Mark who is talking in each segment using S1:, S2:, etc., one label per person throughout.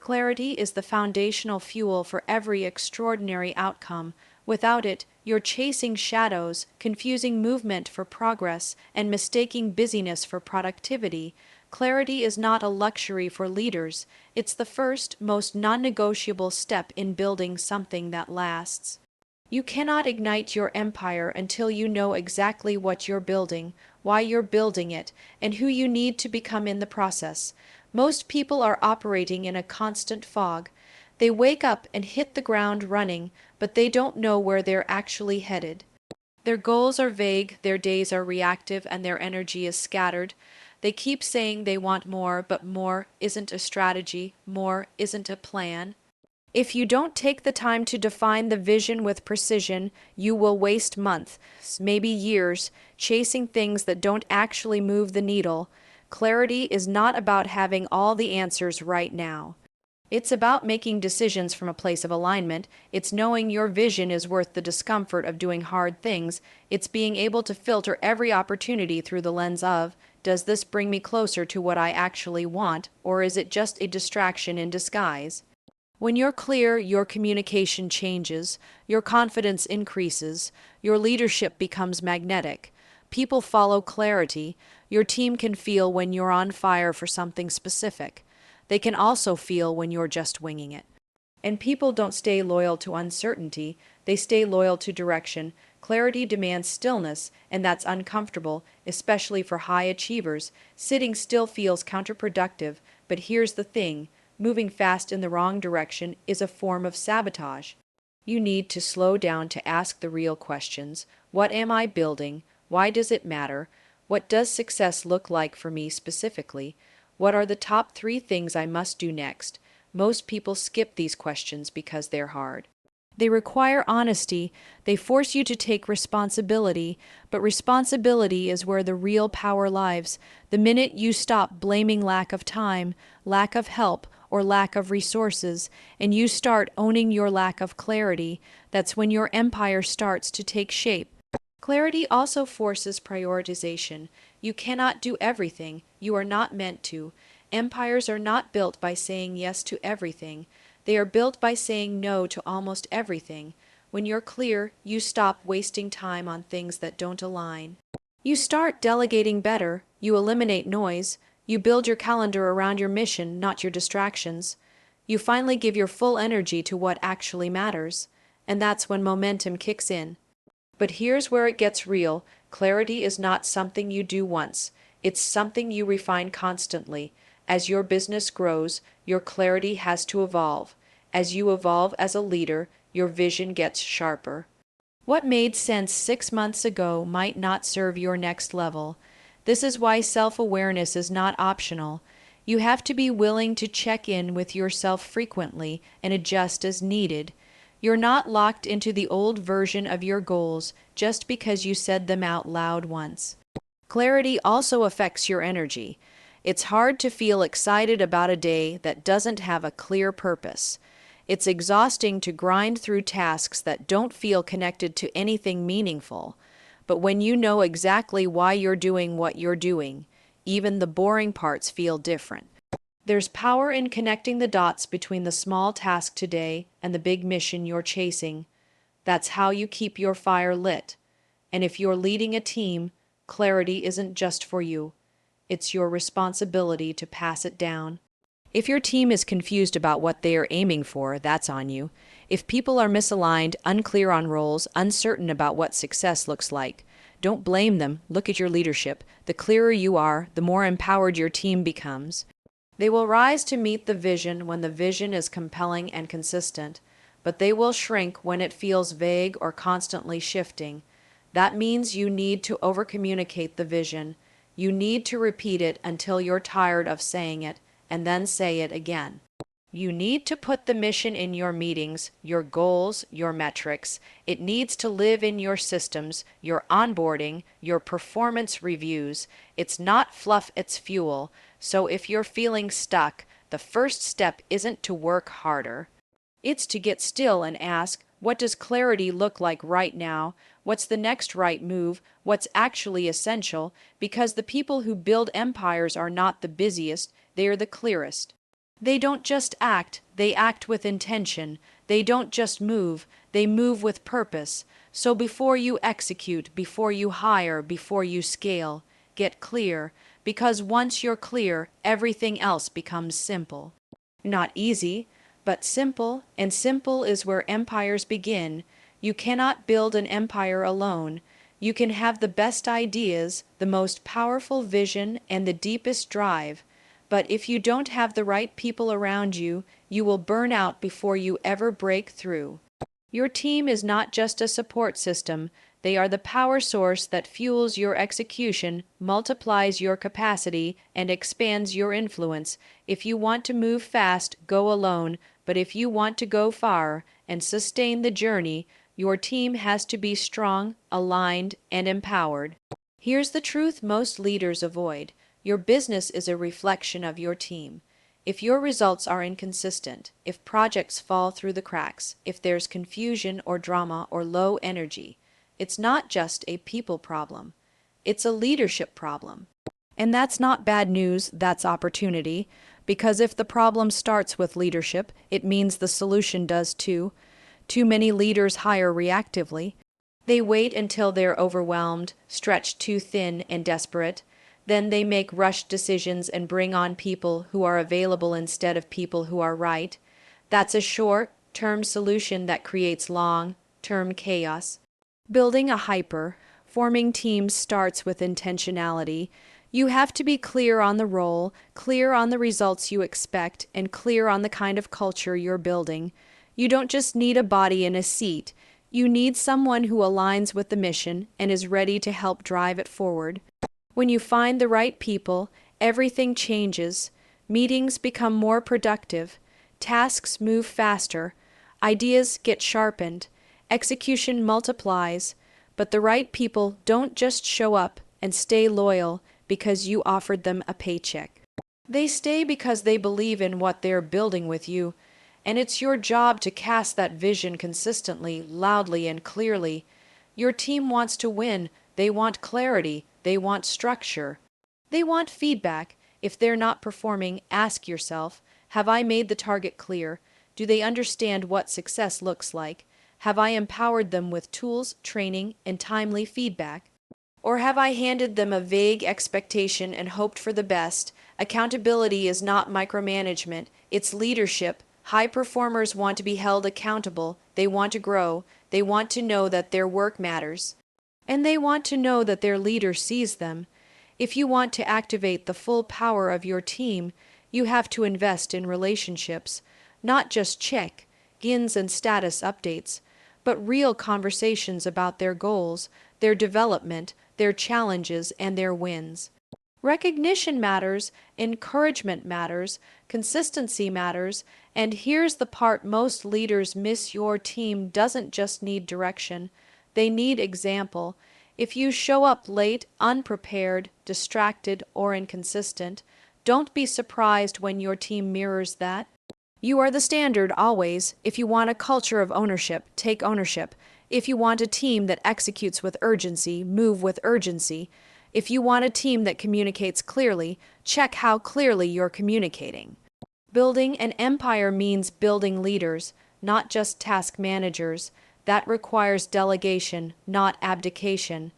S1: Clarity is the foundational fuel for every extraordinary outcome. Without it, you're chasing shadows, confusing movement for progress, and mistaking busyness for productivity. Clarity is not a luxury for leaders, it's the first, most non-negotiable step in building something that lasts. You cannot ignite your empire until you know exactly what you're building, why you're building it, and who you need to become in the process. Most people are operating in a constant fog. They wake up and hit the ground running, but they don't know where they're actually headed. Their goals are vague, their days are reactive, and their energy is scattered. They keep saying they want more, but more isn't a strategy, more isn't a plan. If you don't take the time to define the vision with precision, you will waste months, maybe years, chasing things that don't actually move the needle. Clarity is not about having all the answers right now. It's about making decisions from a place of alignment. It's knowing your vision is worth the discomfort of doing hard things. It's being able to filter every opportunity through the lens of, does this bring me closer to what I actually want, or is it just a distraction in disguise? When you're clear, your communication changes, your confidence increases, your leadership becomes magnetic. People follow clarity. Your team can feel when you're on fire for something specific. They can also feel when you're just winging it. And people don't stay loyal to uncertainty, they stay loyal to direction. Clarity demands stillness, and that's uncomfortable, especially for high achievers. Sitting still feels counterproductive, but here's the thing. Moving fast in the wrong direction is a form of sabotage. You need to slow down to ask the real questions. What am I building? Why does it matter? What does success look like for me specifically? What are the top 3 things I must do next? Most people skip these questions because they're hard. They require honesty, they force you to take responsibility, but responsibility is where the real power lies. The minute you stop blaming lack of time, lack of help, or lack of resources, and you start owning your lack of clarity, that's when your empire starts to take shape. Clarity also forces prioritization. You cannot do everything. You are not meant to. Empires are not built by saying yes to everything. They are built by saying no to almost everything. When you're clear, you stop wasting time on things that don't align. You start delegating better. You eliminate noise. You build your calendar around your mission, not your distractions. You finally give your full energy to what actually matters. And that's when momentum kicks in. But here's where it gets real. Clarity is not something you do once. It's something you refine constantly. As your business grows, your clarity has to evolve. As you evolve as a leader, your vision gets sharper. What made sense 6 months ago might not serve your next level. This is why self-awareness is not optional. You have to be willing to check in with yourself frequently and adjust as needed. You're not locked into the old version of your goals just because you said them out loud once. Clarity also affects your energy. It's hard to feel excited about a day that doesn't have a clear purpose. It's exhausting to grind through tasks that don't feel connected to anything meaningful. But when you know exactly why you're doing what you're doing, even the boring parts feel different. There's power in connecting the dots between the small task today and the big mission you're chasing. That's how you keep your fire lit. And if you're leading a team, clarity isn't just for you. It's your responsibility to pass it down. If your team is confused about what they are aiming for, that's on you. If people are misaligned, unclear on roles, uncertain about what success looks like, don't blame them. Look at your leadership. The clearer you are, the more empowered your team becomes. They will rise to meet the vision when the vision is compelling and consistent, but they will shrink when it feels vague or constantly shifting. That means you need to overcommunicate the vision. You need to repeat it until you're tired of saying it, and then say it again. You need to put the mission in your meetings, your goals, your metrics. It needs to live in your systems, your onboarding, your performance reviews. It's not fluff, it's fuel. So if you're feeling stuck, the first step isn't to work harder. It's to get still and ask, what does clarity look like right now? What's the next right move? What's actually essential? Because the people who build empires are not the busiest, they are the clearest. They don't just act, they act with intention. They don't just move, they move with purpose. So before you execute, before you hire, before you scale, get clear, because once you're clear, everything else becomes simple. Not easy, but simple, and simple is where empires begin. You cannot build an empire alone. You can have the best ideas, the most powerful vision, and the deepest drive. But if you don't have the right people around you, you will burn out before you ever break through. Your team is not just a support system, they are the power source that fuels your execution, multiplies your capacity, and expands your influence. If you want to move fast, go alone, but if you want to go far and sustain the journey, your team has to be strong, aligned, and empowered. Here's the truth most leaders avoid. Your business is a reflection of your team. If your results are inconsistent, if projects fall through the cracks, if there's confusion or drama or low energy, it's not just a people problem. It's a leadership problem. And that's not bad news, that's opportunity, because if the problem starts with leadership, it means the solution does too. Too many leaders hire reactively. They wait until they're overwhelmed, stretched too thin, and desperate. Then they make rushed decisions and bring on people who are available instead of people who are right. That's a short-term solution that creates long-term chaos. Building a forming teams starts with intentionality. You have to be clear on the role, clear on the results you expect, and clear on the kind of culture you're building. You don't just need a body in a seat. You need someone who aligns with the mission and is ready to help drive it forward. When you find the right people, everything changes. Meetings become more productive. Tasks move faster. Ideas get sharpened. Execution multiplies. But the right people don't just show up and stay loyal because you offered them a paycheck. They stay because they believe in what they're building with you. And it's your job to cast that vision consistently, loudly, and clearly. Your team wants to win. They want clarity. They want structure. They want feedback. If they're not performing, ask yourself, have I made the target clear? Do they understand what success looks like? Have I empowered them with tools, training, and timely feedback? Or have I handed them a vague expectation and hoped for the best? Accountability is not micromanagement, it's leadership. High performers want to be held accountable. They want to grow. They want to know that their work matters. And they want to know that their leader sees them. If you want to activate the full power of your team, you have to invest in relationships, not just check-ins and status updates, but real conversations about their goals, their development, their challenges, and their wins. Recognition matters, encouragement matters, consistency matters, and here's the part most leaders miss: your team doesn't just need direction, they need example. If you show up late, unprepared, distracted, or inconsistent, don't be surprised when your team mirrors that. You are the standard always. If you want a culture of ownership, take ownership. If you want a team that executes with urgency, move with urgency. If you want a team that communicates clearly, check how clearly you're communicating. Building an empire means building leaders, not just task managers. That requires delegation, not abdication.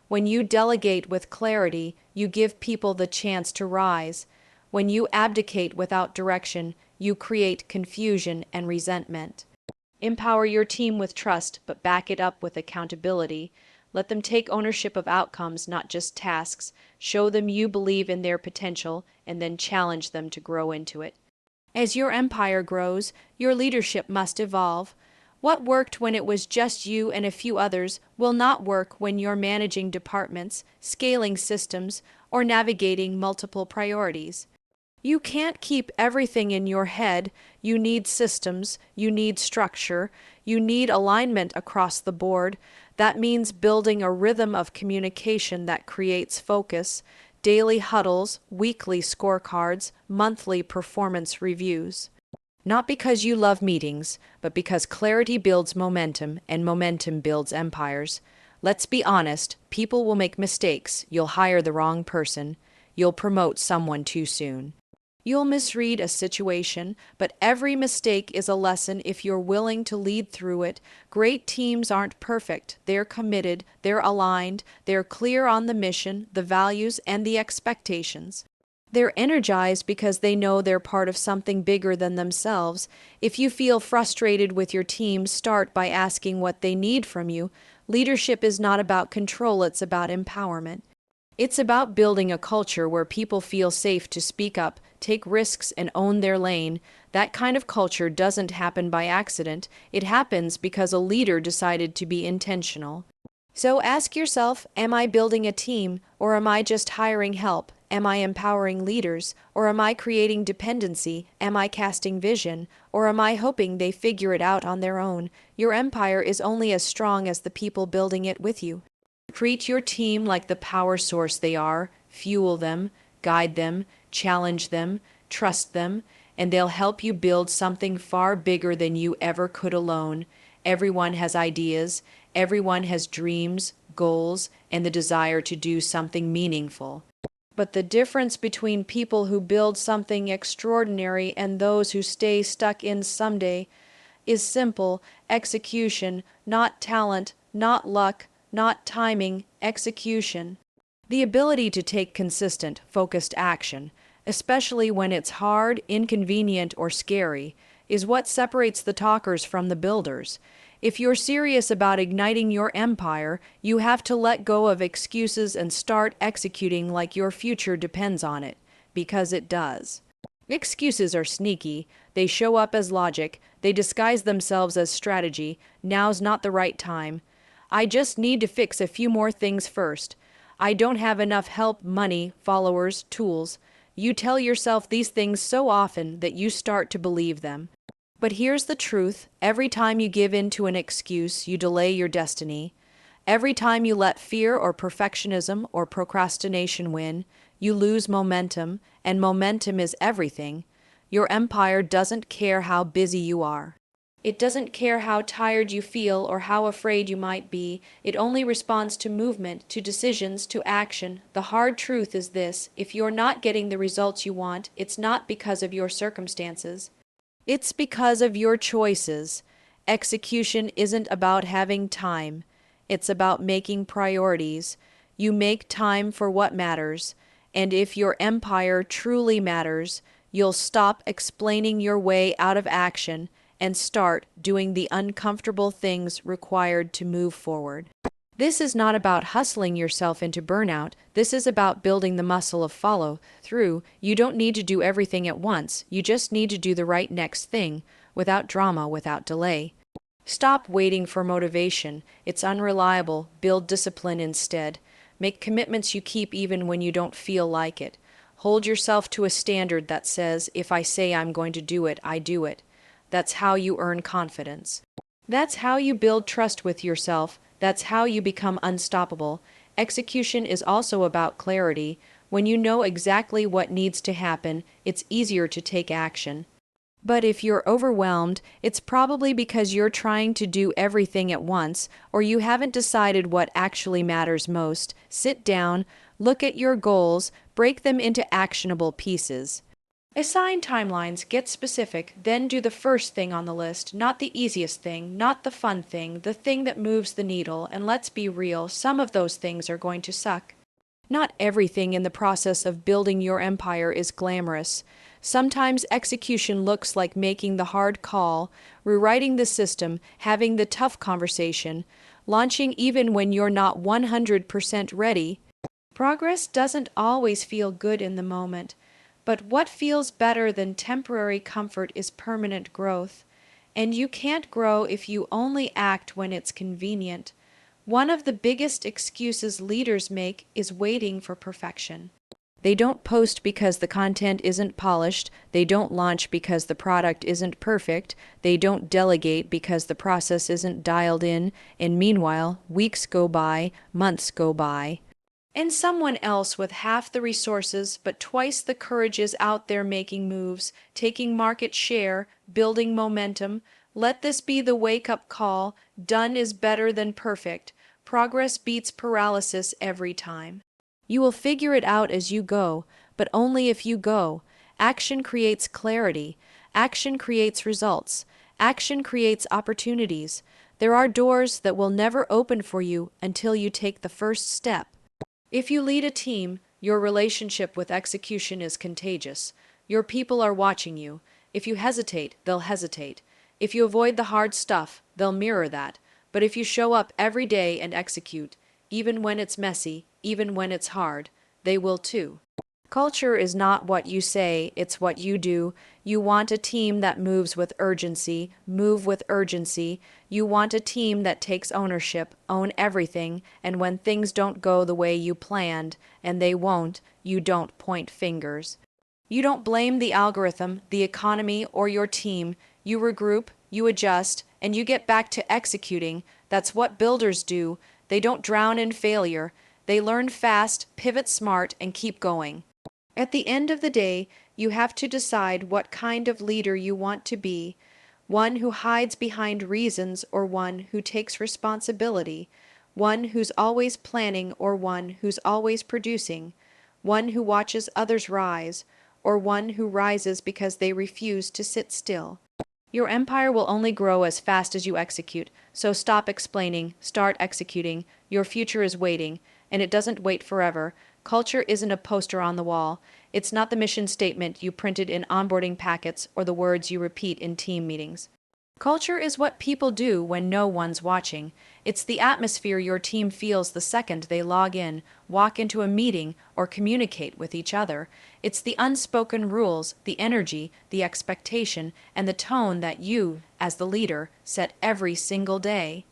S1: When you delegate with clarity, you give people the chance to rise. When you abdicate without direction, you create confusion and resentment. Empower your team with trust, but back it up with accountability. Let them take ownership of outcomes, not just tasks. Show them you believe in their potential, and then challenge them to grow into it. As your empire grows, your leadership must evolve. What worked when it was just you and a few others will not work when you're managing departments, scaling systems, or navigating multiple priorities. You can't keep everything in your head. You need systems, you need structure, you need alignment across the board. That means building a rhythm of communication that creates focus, daily huddles, weekly scorecards, monthly performance reviews. Not because you love meetings, but because clarity builds momentum, and momentum builds empires. Let's be honest, people will make mistakes. You'll hire the wrong person. You'll promote someone too soon. You'll misread a situation, but every mistake is a lesson if you're willing to lead through it. Great teams aren't perfect. They're committed, they're aligned, they're clear on the mission, the values, and the expectations. They're energized because they know they're part of something bigger than themselves. If you feel frustrated with your team, start by asking what they need from you. Leadership is not about control, it's about empowerment. It's about building a culture where people feel safe to speak up, take risks, and own their lane. That kind of culture doesn't happen by accident. It happens because a leader decided to be intentional. So ask yourself, am I building a team, or am I just hiring help? Am I empowering leaders, or am I creating dependency? Am I casting vision, or am I hoping they figure it out on their own? Your empire is only as strong as the people building it with you. Treat your team like the power source they are, fuel them, guide them, challenge them, trust them, and they'll help you build something far bigger than you ever could alone. Everyone has ideas, everyone has dreams, goals, and the desire to do something meaningful. But the difference between people who build something extraordinary and those who stay stuck in someday is simple: execution, not talent, not luck, not timing, execution. The ability to take consistent, focused action, especially when it's hard, inconvenient, or scary, is what separates the talkers from the builders. If you're serious about igniting your empire, you have to let go of excuses and start executing like your future depends on it, because it does. Excuses are sneaky. They show up as logic. They disguise themselves as strategy. Now's not the right time. I just need to fix a few more things first. I don't have enough help, money, followers, tools. You tell yourself these things so often that you start to believe them. But here's the truth: every time you give in to an excuse, you delay your destiny. Every time you let fear or perfectionism or procrastination win, you lose momentum, and momentum is everything. Your empire doesn't care how busy you are. It doesn't care how tired you feel or how afraid you might be. It only responds to movement, to decisions, to action. The hard truth is this: if you're not getting the results you want, it's not because of your circumstances. It's because of your choices. Execution isn't about having time. It's about making priorities. You make time for what matters. And if your empire truly matters, you'll stop explaining your way out of action and start doing the uncomfortable things required to move forward. This is not about hustling yourself into burnout. This is about building the muscle of follow through. You don't need to do everything at once. You just need to do the right next thing, without drama, without delay. Stop waiting for motivation. It's unreliable. Build discipline instead. Make commitments you keep even when you don't feel like it. Hold yourself to a standard that says, if I say I'm going to do it, I do it. That's how you earn confidence. That's how you build trust with yourself. That's how you become unstoppable. Execution is also about clarity. When you know exactly what needs to happen, it's easier to take action. But if you're overwhelmed, it's probably because you're trying to do everything at once, or you haven't decided what actually matters most. Sit down, look at your goals, break them into actionable pieces. Assign timelines, get specific, then do the first thing on the list, not the easiest thing, not the fun thing, the thing that moves the needle. And let's be real, some of those things are going to suck. Not everything in the process of building your empire is glamorous. Sometimes execution looks like making the hard call, rewriting the system, having the tough conversation, launching even when you're not 100% ready. Progress doesn't always feel good in the moment. But what feels better than temporary comfort is permanent growth. And you can't grow if you only act when it's convenient. One of the biggest excuses leaders make is waiting for perfection. They don't post because the content isn't polished. They don't launch because the product isn't perfect. They don't delegate because the process isn't dialed in. And meanwhile, weeks go by, months go by. And someone else with half the resources but twice the courage is out there making moves, taking market share, building momentum. Let this be the wake-up call. Done is better than perfect. Progress beats paralysis every time. You will figure it out as you go, but only if you go. Action creates clarity. Action creates results. Action creates opportunities. There are doors that will never open for you until you take the first step. If you lead a team, your relationship with execution is contagious. Your people are watching you. If you hesitate, they'll hesitate. If you avoid the hard stuff, they'll mirror that. But if you show up every day and execute, even when it's messy, even when it's hard, they will too. Culture is not what you say, it's what you do. You want a team that moves with urgency, move with urgency. You want a team that takes ownership, own everything, and when things don't go the way you planned, and they won't, you don't point fingers. You don't blame the algorithm, the economy, or your team. You regroup, you adjust, and you get back to executing. That's what builders do. They don't drown in failure. They learn fast, pivot smart, and keep going. At the end of the day, you have to decide what kind of leader you want to be, one who hides behind reasons or one who takes responsibility, one who's always planning or one who's always producing, one who watches others rise, or one who rises because they refuse to sit still. Your empire will only grow as fast as you execute, so stop explaining, start executing. Your future is waiting, and it doesn't wait forever. Culture isn't a poster on the wall. It's not the mission statement you printed in onboarding packets or the words you repeat in team meetings. Culture is what people do when no one's watching. It's the atmosphere your team feels the second they log in, walk into a meeting, or communicate with each other. It's the unspoken rules, the energy, the expectation, and the tone that you, as the leader, set every single day.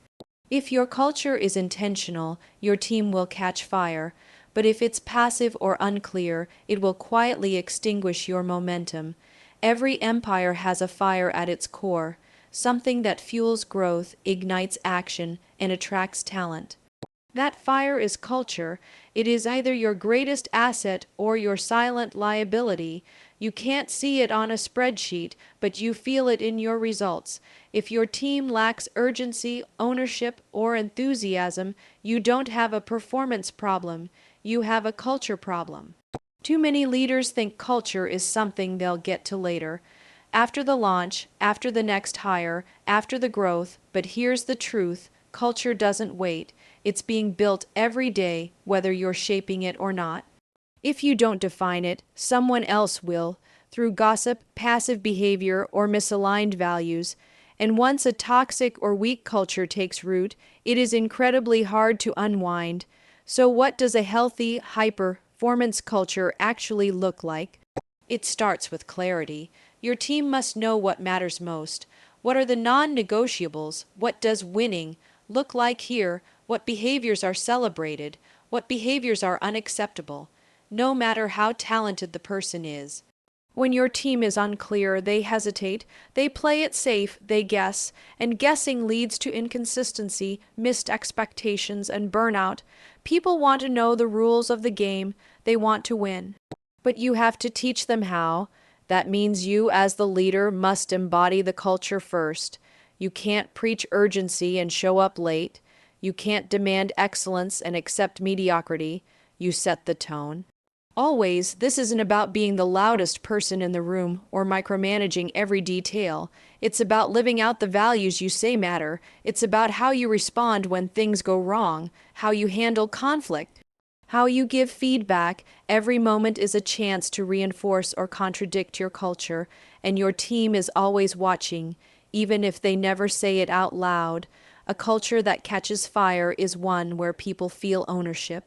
S1: If your culture is intentional, your team will catch fire. But if it's passive or unclear, it will quietly extinguish your momentum. Every empire has a fire at its core, something that fuels growth, ignites action, and attracts talent. That fire is culture. It is either your greatest asset or your silent liability. You can't see it on a spreadsheet, but you feel it in your results. If your team lacks urgency, ownership, or enthusiasm, you don't have a performance problem. You have a culture problem. Too many leaders think culture is something they'll get to later, after the launch, after the next hire, after the growth, but here's the truth, culture doesn't wait. It's being built every day, whether you're shaping it or not. If you don't define it, someone else will, through gossip, passive behavior, or misaligned values. And once a toxic or weak culture takes root, it is incredibly hard to unwind. So what does a healthy, high-performance culture actually look like? It starts with clarity. Your team must know what matters most. What are the non-negotiables? What does winning look like here? What behaviors are celebrated? What behaviors are unacceptable? No matter how talented the person is. When your team is unclear, they hesitate, they play it safe, they guess, and guessing leads to inconsistency, missed expectations, and burnout. People want to know the rules of the game, they want to win. But you have to teach them how. That means you, as the leader, must embody the culture first. You can't preach urgency and show up late. You can't demand excellence and accept mediocrity. You set the tone. Always, this isn't about being the loudest person in the room or micromanaging every detail. It's about living out the values you say matter. It's about how you respond when things go wrong, how you handle conflict, how you give feedback. Every moment is a chance to reinforce or contradict your culture, and your team is always watching, even if they never say it out loud. A culture that catches fire is one where people feel ownership.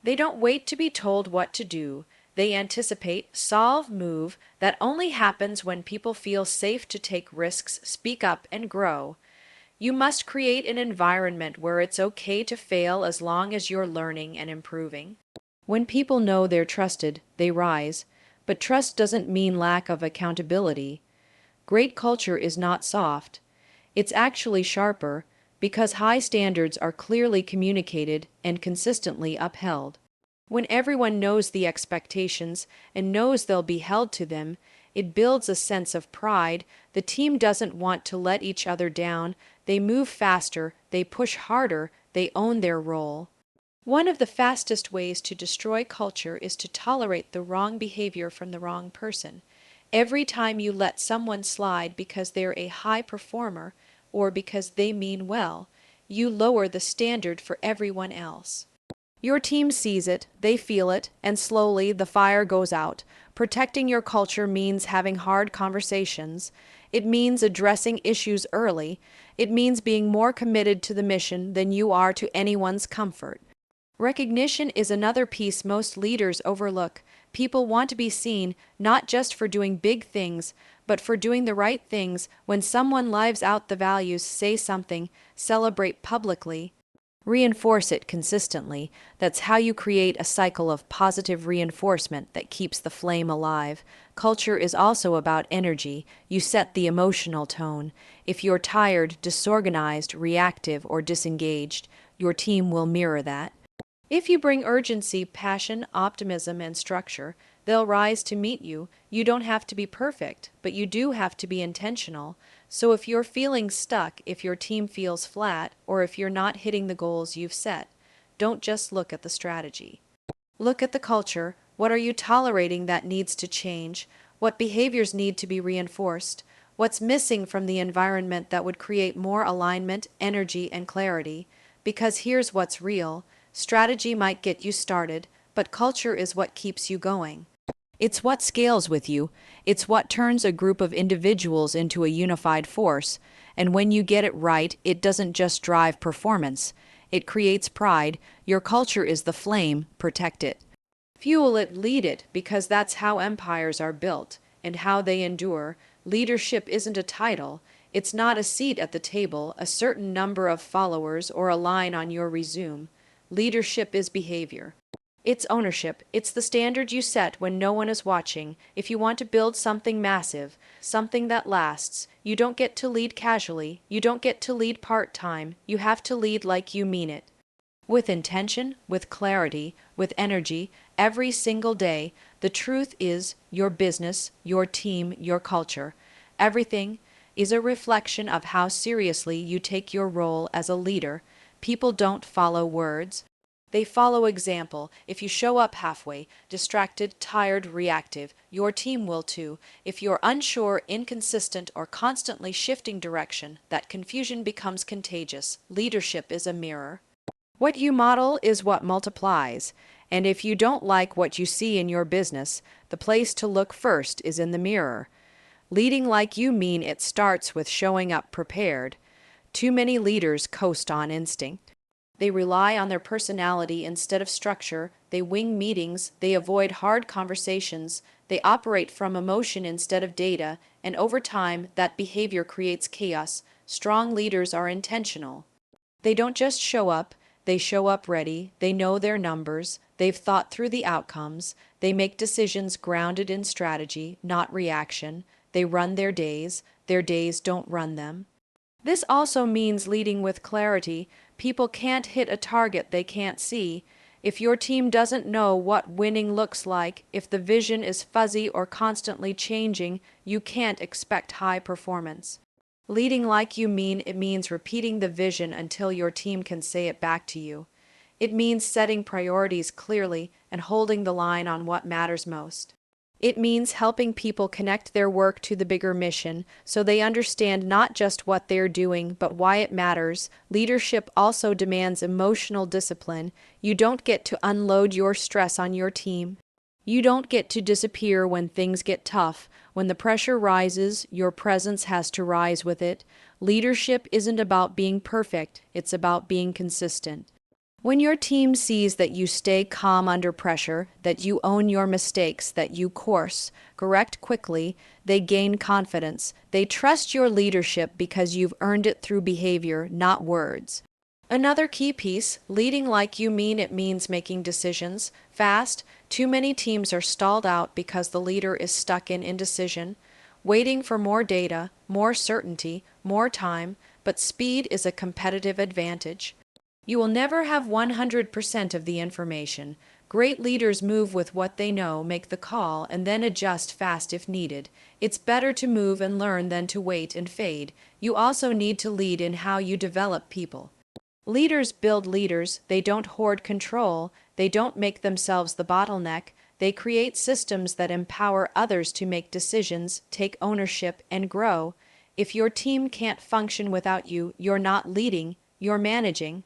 S1: They don't wait to be told what to do. They anticipate, solve, move. That only happens when people feel safe to take risks, speak up, and grow. You must create an environment where it's okay to fail as long as you're learning and improving. When people know they're trusted, they rise. But trust doesn't mean lack of accountability. Great culture is not soft. It's actually sharper, because high standards are clearly communicated and consistently upheld. When everyone knows the expectations and knows they'll be held to them, it builds a sense of pride. The team doesn't want to let each other down. They move faster, they push harder, they own their role. One of the fastest ways to destroy culture is to tolerate the wrong behavior from the wrong person. Every time you let someone slide because they're a high performer or because they mean well, you lower the standard for everyone else. Your team sees it, they feel it, and slowly the fire goes out. Protecting your culture means having hard conversations. It means addressing issues early. It means being more committed to the mission than you are to anyone's comfort. Recognition is another piece most leaders overlook. People want to be seen not just for doing big things, but for doing the right things. When someone lives out the values, say something, celebrate publicly, reinforce it consistently. That's how you create a cycle of positive reinforcement that keeps the flame alive. Culture is also about energy. You set the emotional tone. If you're tired, disorganized, reactive, or disengaged, your team will mirror that. If you bring urgency, passion, optimism, and structure, they'll rise to meet you. You don't have to be perfect, but you do have to be intentional. So if you're feeling stuck, if your team feels flat, or if you're not hitting the goals you've set, don't just look at the strategy. Look at the culture. What are you tolerating that needs to change? What behaviors need to be reinforced? What's missing from the environment that would create more alignment, energy, and clarity? Because here's what's real. Strategy might get you started, but culture is what keeps you going. It's what scales with you. It's what turns a group of individuals into a unified force. And when you get it right, it doesn't just drive performance. It creates pride. Your culture is the flame. Protect it. Fuel it, lead it, because that's how empires are built and how they endure. Leadership isn't a title. It's not a seat at the table, a certain number of followers, or a line on your resume. Leadership is behavior. It's ownership. It's the standard you set when no one is watching. If you want to build something massive, something that lasts, you don't get to lead casually. You don't get to lead part-time. You have to lead like you mean it. With intention, with clarity, with energy, every single day. The truth is, your business, your team, your culture, everything is a reflection of how seriously you take your role as a leader. People don't follow words. They follow example. If you show up halfway, distracted, tired, reactive, your team will too. If you're unsure, inconsistent, or constantly shifting direction, that confusion becomes contagious. Leadership is a mirror. What you model is what multiplies. And if you don't like what you see in your business, the place to look first is in the mirror. Leading like you mean it starts with showing up prepared. Too many leaders coast on instinct. They rely on their personality instead of structure. They wing meetings. They avoid hard conversations. They operate from emotion instead of data. And over time, that behavior creates chaos. Strong leaders are intentional. They don't just show up. They show up ready. They know their numbers. They've thought through the outcomes. They make decisions grounded in strategy, not reaction. They run their days. Their days don't run them. This also means leading with clarity. People can't hit a target they can't see. If your team doesn't know what winning looks like, if the vision is fuzzy or constantly changing, you can't expect high performance. Leading like you mean it means repeating the vision until your team can say it back to you. It means setting priorities clearly and holding the line on what matters most. It means helping people connect their work to the bigger mission so they understand not just what they're doing, but why it matters. Leadership also demands emotional discipline. You don't get to unload your stress on your team. You don't get to disappear when things get tough. When the pressure rises, your presence has to rise with it. Leadership isn't about being perfect, it's about being consistent. When your team sees that you stay calm under pressure, that you own your mistakes, that you correct quickly, they gain confidence. They trust your leadership because you've earned it through behavior, not words. Another key piece, leading like you mean it means making decisions fast. Too many teams are stalled out because the leader is stuck in indecision, waiting for more data, more certainty, more time, but speed is a competitive advantage. You will never have 100% of the information. Great leaders move with what they know, make the call, and then adjust fast if needed. It's better to move and learn than to wait and fade. You also need to lead in how you develop people. Leaders build leaders. They don't hoard control. They don't make themselves the bottleneck. They create systems that empower others to make decisions, take ownership, and grow. If your team can't function without you, you're not leading, you're managing.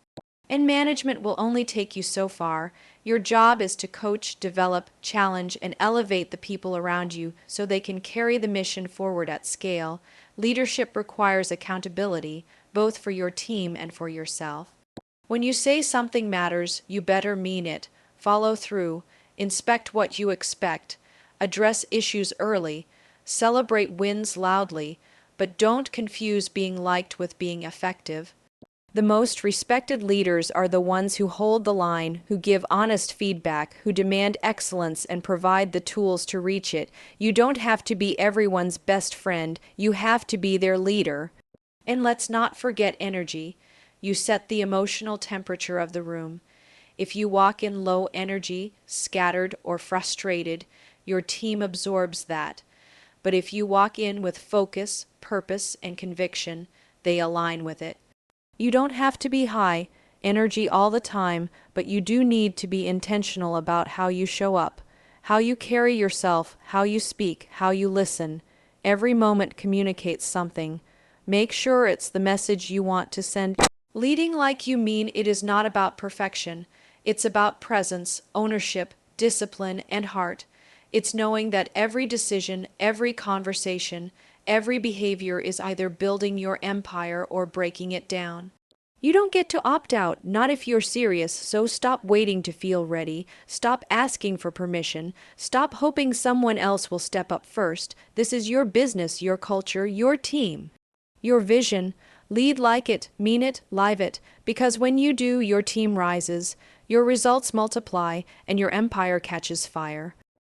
S1: And management will only take you so far. Your job is to coach, develop, challenge, and elevate the people around you so they can carry the mission forward at scale. Leadership requires accountability, both for your team and for yourself. When you say something matters, you better mean it. Follow through. Inspect what you expect. Address issues early. Celebrate wins loudly. But don't confuse being liked with being effective. The most respected leaders are the ones who hold the line, who give honest feedback, who demand excellence and provide the tools to reach it. You don't have to be everyone's best friend, you have to be their leader. And let's not forget energy. You set the emotional temperature of the room. If you walk in low energy, scattered, or frustrated, your team absorbs that. But if you walk in with focus, purpose, and conviction, they align with it. You don't have to be high energy all the time, but you do need to be intentional about how you show up, how you carry yourself, how you speak, how you listen. Every moment communicates something. Make sure it's the message you want to send. Leading like you mean it is not about perfection. It's about presence, ownership, discipline, and heart. It's knowing that every decision, every conversation, every behavior is either building your empire or breaking it down. You don't get to opt out, not if you're serious, so stop waiting to feel ready. Stop asking for permission. Stop hoping someone else will step up first. This is your business, your culture, your team. Your vision. Lead like it, mean it, live it, because when you do, your team rises, your results multiply, and your empire catches fire.